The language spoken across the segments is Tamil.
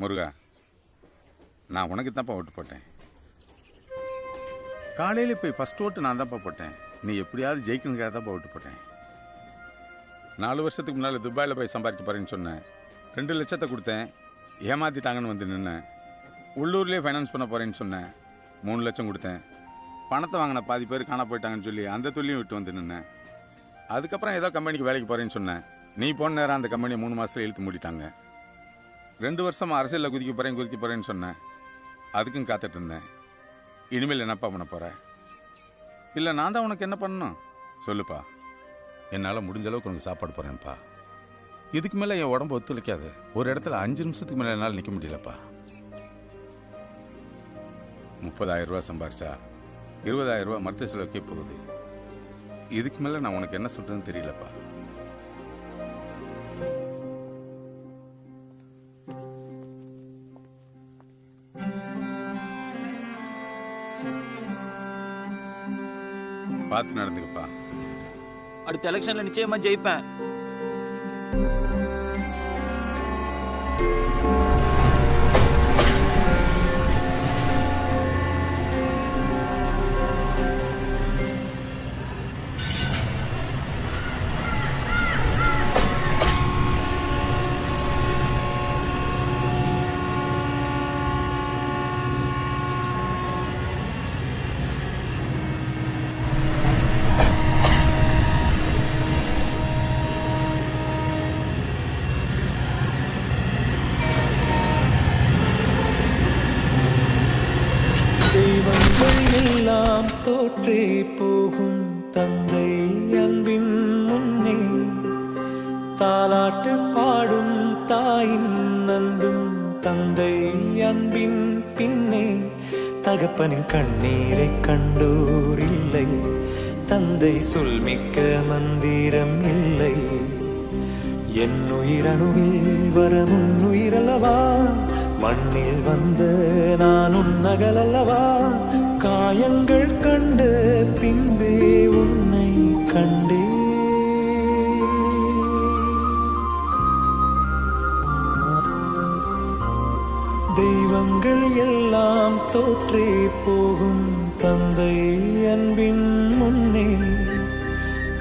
முருகா, நான் உனக்கு தான்ப்பா ஓட்டு போட்டேன். காலையில் போய் ஃபஸ்ட் ஓட்டு நான் தான்ப்பா போட்டேன். நீ எப்படியாவது ஜெயிக்கணுங்கிறத தான்ப்பா ஓட்டு போட்டேன். 4 வருஷத்துக்கு முன்னால் துபாயில் போய் சம்பாதிக்க போகிறேன்னு சொன்னேன். 2 லட்சத்தை கொடுத்தேன், ஏமாற்றிட்டாங்கன்னு வந்து நின்னேன். உள்ளூர்லேயே ஃபைனான்ஸ் பண்ண போகிறேன்னு சொன்னேன், 3 லட்சம் கொடுத்தேன். பணத்தை வாங்கின பாதி பேர் காண போயிட்டாங்கன்னு சொல்லி அந்த துள்ளியும் விட்டு வந்து நின்னேன். அதுக்கப்புறம் ஏதோ கம்பெனிக்கு வேலைக்கு போகிறேன்னு சொன்னேன். நீ போன நேரம் அந்த கம்பெனியை 3 மாதத்தில் இழுத்து மூடிட்டாங்க. 2 வருஷமாக அரசியலில் குதிக்க போகிறேன்னு சொன்னேன். அதுக்கும் காத்துட்டு இருந்தேன். இனிமேல் என்னப்பா பண்ண போகிற? இல்லை நான் தான் உனக்கு என்ன பண்ணணும் சொல்லுப்பா. என்னால் முடிஞ்ச அளவுக்கு உனக்கு சாப்பாடு போகிறேன்ப்பா. இதுக்கு மேலே என் உடம்பு ஒத்துழைக்காது. ஒரு இடத்துல 5 நிமிஷத்துக்கு மேலே என்னால் நிற்க முடியலப்பா. 30,000 ரூபா சம்பாரிச்சா 20,000 ரூபா மருத்துவ செலவுக்கே போகுது. இதுக்கு மேலே நான் உனக்கு என்ன சொல்றதுன்னு தெரியலப்பா. பார்த்து நடந்துக்கப்பா. அடுத்த எலெக்ஷன்ல நிச்சயமா ஜெயிப்பேன். எல்லாம் தோற்றே போகும் தந்தை அன்பின் முன்னே தாலாட்டு பாடும் தாயின் அன்பும் தந்தை அன்பின் பின்னே தகப்பனின் கண்ணீரை கண்டோர் இல்லை, தந்தை சொல்மிக்க மந்திரம் இல்லை. என் உயிரணுவில் வரமுன் உயிரல்லவா, மண்ணில் வந்த நான் உன்னகல் அல்லவா, காயங்கள் கண்ட பின்பே உன்னை கண்டே. தெய்வங்கள் எல்லாம் தோற்றே போகும் தந்தை அன்பின் முன்னே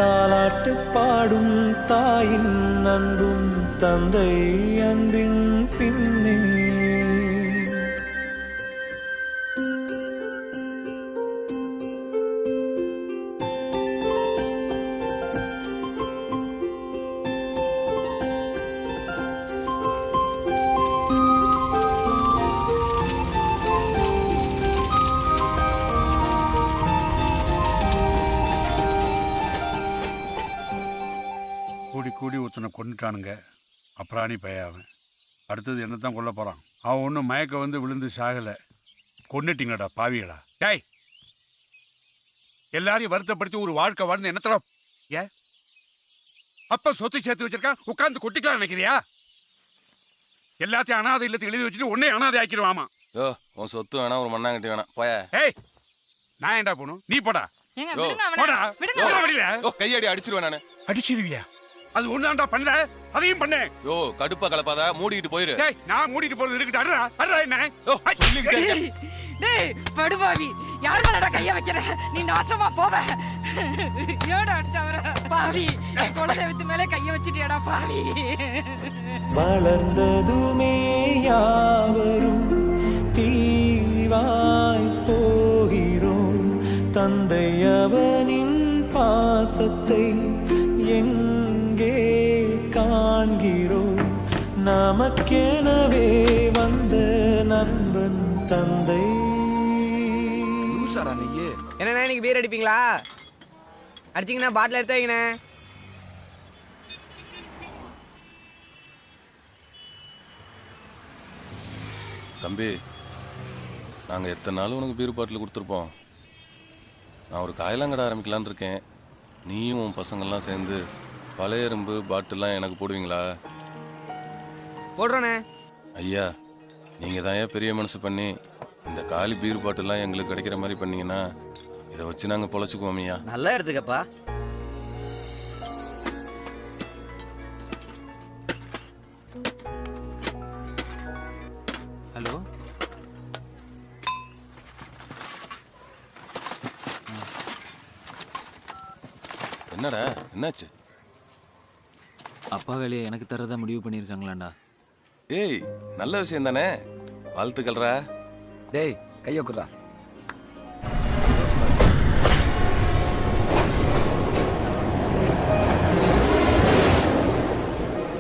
தாலாட்டு பாடும் தாயின் அன்பும் தந்தை அன்பின் பின்னே. கூடி ஒருத்தனை கொண்டுட்டானுங்க. அப்புறாணி பையன். அடுத்தது என்ன தான் கொல்ல போகிறான். அவன் ஒன்றும் மயக்க வந்து விழுந்து சாகலை. கொண்டுட்டீங்கடா பாவிகளா. டேய், எல்லாரையும் வருத்தப்படுத்தி ஒரு வாழ்க்கை வாழ்ந்து என்னத்தடா ஏன் அப்ப சொத்து சேர்த்து வச்சிருக்கான், உட்காந்து கொட்டிக்கலாம் நினைக்கிறியா? எல்லாத்தையும் அனாதை இல்லத்துக்கு எழுதி வச்சுட்டு உன்னே அனாதை ஆக்கிடுவாமா. யோ, உன் சொத்து வேணா ஒரு மண்ணாங்கட்டி வேணாம் போய. ஏய், நான் ஏன்டா போகணும்? நீ போடா. கையடி அடிச்சிருவேன் நானு. அடிச்சிருவியா? அது ஒண்ணுதான்டா பண்ணல, அதையும் பண்ணு. யோ, கடுப்பா கலப்பாத, மூடிட்டு போயிரு. டேய், நான் மூடிட்டு போறது இருக்கட்டும். அடடா அடடா என்ன? டேய் படுபாவி, யார் மேலடா கைய வைக்கிற? நீ நாசமா போவ. ஏடா அடிச்சவர பாவி, குலதெய்வத்து மேலே கைய வச்சிட்டியாடா பாவி. வளர்ந்ததுமே யாவரும் தீவாய் போகிறோம், தந்தை அவனின் பாசத்தை எங்கே காண்கிறோம், நமக்கெனவே வந்த நண்பன் தந்தை. என்னண்ணா இன்னைக்கு பீர் அடிப்பீங்களா? அடிச்சிங்கன்னா பாட்டில் எடுத்து வைங்கண்ணே. தம்பி, நாங்கள் எத்தனை நாள் உனக்கு பீர் பாட்டில் கொடுத்துருப்போம். நான் ஒரு காயலாங்கடை ஆரம்பிக்கலான்னு இருக்கேன். நீயும் உன் பசங்கள்லாம் சேர்ந்து பழைய எறும்பு பாட்டிலாம் எனக்கு போடுவீங்களா? போடுறோண்ணே. ஐயா, நீங்கள் தான் ஏன் பெரிய மனசு பண்ணி இந்த காலி பீர் பாட்டிலாம் எங்களுக்கு கிடைக்கிற மாதிரி பண்ணீங்கன்னா இதை வச்சு நாங்கள் பொழைச்சிக்குவோம். ஐயா, நல்லா எடுத்துக்கப்பா. ஹலோ. என்னடா என்னாச்சு? அப்பா வேலையை எனக்கு தரதா முடிவு பண்ணியிருக்காங்களாண்டா. ஏய் நல்ல விஷயம் தானே, வாழ்த்துக்கள்ரா. டேய் கையை குடுறா.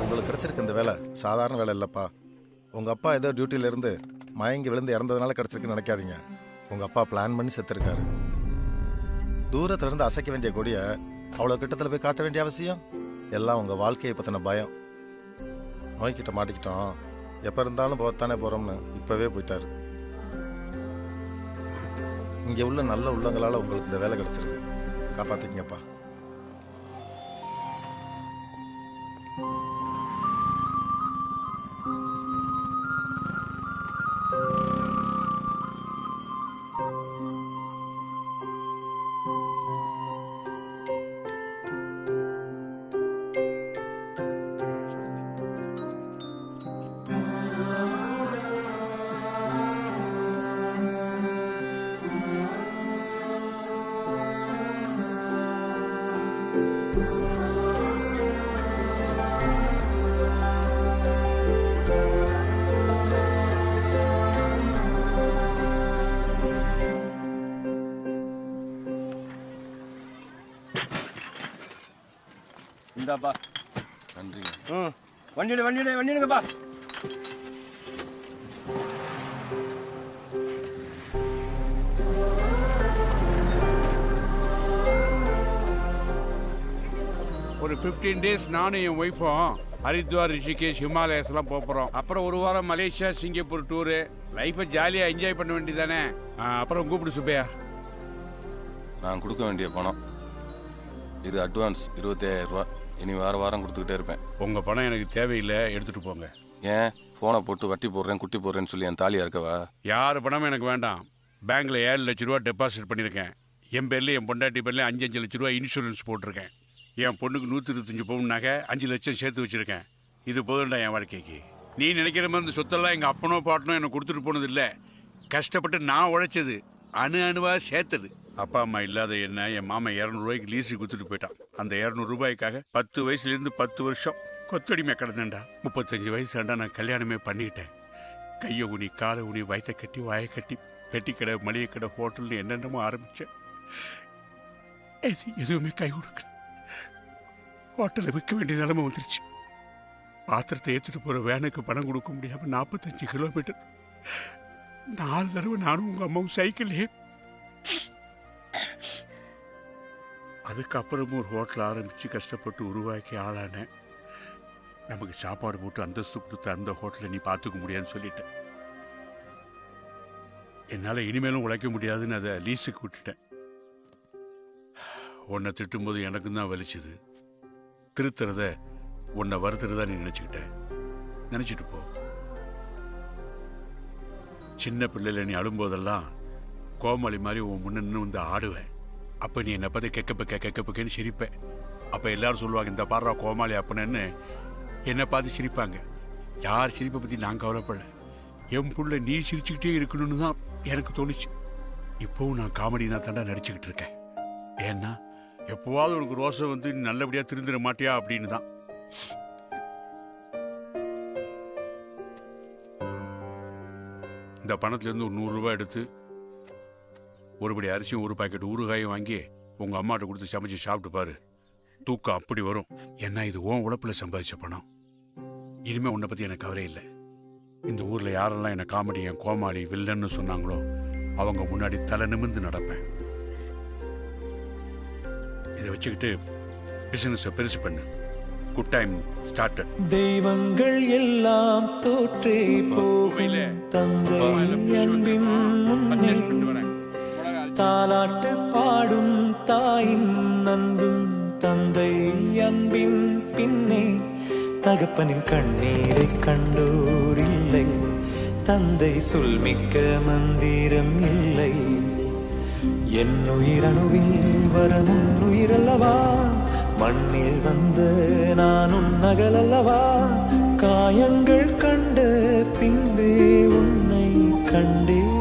உங்களுக்கு கிடைச்சிருக்க இந்த வேலை சாதாரண வேலை இல்லைப்பா. உங்கள் அப்பா ஏதோ டியூட்டியிலேருந்து மயங்கி விழுந்து இறந்ததுனால கிடைச்சிருக்குன்னு நினைக்காதீங்க. உங்கள் அப்பா பிளான் பண்ணி செத்துருக்காரு. தூரத்துலேருந்து அசைக்க வேண்டிய கொடியை அவ்வளோ கிட்டத்தில் போய் காட்ட வேண்டிய அவசியம் எல்லாம் உங்கள் வாழ்க்கையை பற்றின பயம். நோய்கிட்ட மாட்டிக்கிட்டோம், எப்போ இருந்தாலும் போகத்தானே போகிறோம்னு இப்போவே போயிட்டாரு. இங்கே உள்ள நல்ல உள்ளங்களால் உங்களுக்கு இந்த வேலை கிடச்சிருக்கு. காப்பாற்றிக்கிங்கப்பா. இந்தாப்பா. நன்றிங்க. வண்டிடுங்கப்பா. ஒரு 15 days நானும் என் ஒய்ஃபும் ஹரித்வார், ரிஷிகேஷ், ஹிமாலயாஸ்லாம் போகிறோம். அப்புறம் ஒரு வாரம் மலேசியா, சிங்கப்பூர் டூரு. லைஃபை ஜாலியாக என்ஜாய் பண்ண வேண்டியதானே. அப்புறம் கூப்பிடு சுப்பையா. நான் கொடுக்க வேண்டிய பணம் இது அட்வான்ஸ் 25,000 ரூபா. இனி வாரம் கொடுத்துக்கிட்டே இருப்பேன். உங்கள் பணம் எனக்கு தேவையில்லை, எடுத்துகிட்டு போங்க. ஏன் ஃபோனை போட்டு வட்டி போடுறேன் குட்டி போடுறேன்னு சொல்லி என் தாலியாக இருக்கவா? யார் பணமும் எனக்கு வேண்டாம். பேங்க்கில் 7 லட்ச ரூபா டெபாசிட் பண்ணியிருக்கேன். என் பேர்லேயும் என் பொண்டாட்டி பேர்லேயும் 5 லட்ச ரூபா இன்சூரன்ஸ் போட்டிருக்கேன். என் பொண்ணுக்கு 125 பவுன் நகை 5 லட்சம் சேர்த்து வச்சுருக்கேன். இது போதும்டா என் வாழ்க்கைக்கு. நீ நினைக்கிற மாதிரி இந்த சொத்தெல்லாம் எங்கள் அப்பனோ பாட்டனோ எனக்கு கொடுத்துட்டு போனது இல்லை. கஷ்டப்பட்டு நான் உழைச்சது, அணுவாக சேர்த்தது. அப்பா அம்மா இல்லாத என்ன என் மாமா 200 ரூபாய்க்கு லீஸுக்கு கொடுத்துட்டு போயிட்டான். அந்த 200 ரூபாய்க்காக 10 வயசுலேருந்து 10 வருஷம் கொத்தடிமை கிடந்தேன்டா. 35 வயசாண்டா நான் கல்யாணமே பண்ணிக்கிட்டேன். கையை ஊனி காலை ஊனி வயத்தை கட்டி வாயை கட்டி பெட்டி கடை, மளிகை கடை, ஹோட்டல்னு என்னென்னமோ ஆரம்பித்தேன். எதுவுமே கை கொடுக்கல. ஹோட்டலில் விற்க வேண்டிய நிலைமை வந்துருச்சு. பாத்திரத்தை ஏற்றிட்டு போகிற வேனுக்கு பணம் கொடுக்க முடியாமல் 45 கிலோமீட்டர் 4 தடவை நானும் உங்கள் அம்மாவும் சைக்கிள்லேயே. அதுக்கப்புறமும் ஒரு ஹோட்டல் ஆரம்பித்து கஷ்டப்பட்டு உருவாக்கி ஆளானேன். நமக்கு சாப்பாடு போட்டு அந்தஸ்து கொடுத்த அந்த ஹோட்டலை நீ பார்த்துக்க முடியாதுன்னு சொல்லிட்டேன். என்னால் இனிமேலும் உழைக்க முடியாதுன்னு அதை லீஸுக்கு விட்டுட்டேன். உன்னை திட்டும்போது எனக்கும் தான் வலிச்சுது. திருத்துறத உன்னை வருத்துறதா நீ நினச்சிக்கிட்ட. நினச்சிட்டு போ. சின்ன பிள்ளைல நீ அழும்போதெல்லாம் கோமாளி மாதிரி உன் முன்னு வந்து ஆடுவேன். அப்போ நீ என்னை பார்த்து கெக்கப்பேன்னு சிரிப்பேன். அப்போ எல்லாரும் சொல்லுவாங்க, இந்த பாடுறா கோமாளி அப்பனன்னு என்னை பார்த்து சிரிப்பாங்க. யார் சிரிப்பை பற்றி நான் கவலைப்படல. என் புள்ள நீ சிரிச்சுக்கிட்டே இருக்கணும்னு தான் எனக்கு தோணுச்சு. இப்போவும் நான் காமெடினா தாண்டா நடிச்சுக்கிட்டு இருக்கேன். ஏன்னா எப்போவாவது உனக்கு ரோசை வந்து நீ நல்லபடியாக திருந்திட மாட்டியா அப்படின்னு தான். இந்த பணத்துலேருந்து ஒரு 100 ரூபாய் எடுத்து ஒருபடி அரிசியும் 1 பாக்கெட் ஊறுகாயும் வாங்கி உங்கள் அம்மாட்ட கொடுத்து சமைச்சு சாப்பிட்டு பாரு. தூக்கம் அப்படி வரும். ஏன்னா இது உன் உழைப்பில் சம்பாதிச்ச பணம். இனிமேல் உன்னை பற்றி எனக்கு கவலை இல்லை. இந்த ஊரில் யாரெல்லாம் என்னை காமெடியன், கோமாளி, வில்லன்னு சொன்னாங்களோ அவங்க முன்னாடி தலை நிமிர்ந்து நடப்பேன். இதை வச்சுக்கிட்டு பிசினஸை பெருசு பண்ணு. Good time started. தெய்வங்கள் எல்லாம் தோற்றே போகும் தந்தை அன்பின் முன்னே தாலாட்டு பாடும் தாயின் அன்பும் தந்தை அன்பின் பின்னே தகப்பனின் கண்ணீரை கண்டோர் இல்லை. தந்தை சொல்மிக்க மந்திரம் இல்லை. என் உயிரணுவில் வரமுன் உயிரல்லவா, மண்ணில் வந்த நான் உன் நகலல்லவா, காயங்கள் கண்ட பின்பே உன்னை கண்டேன்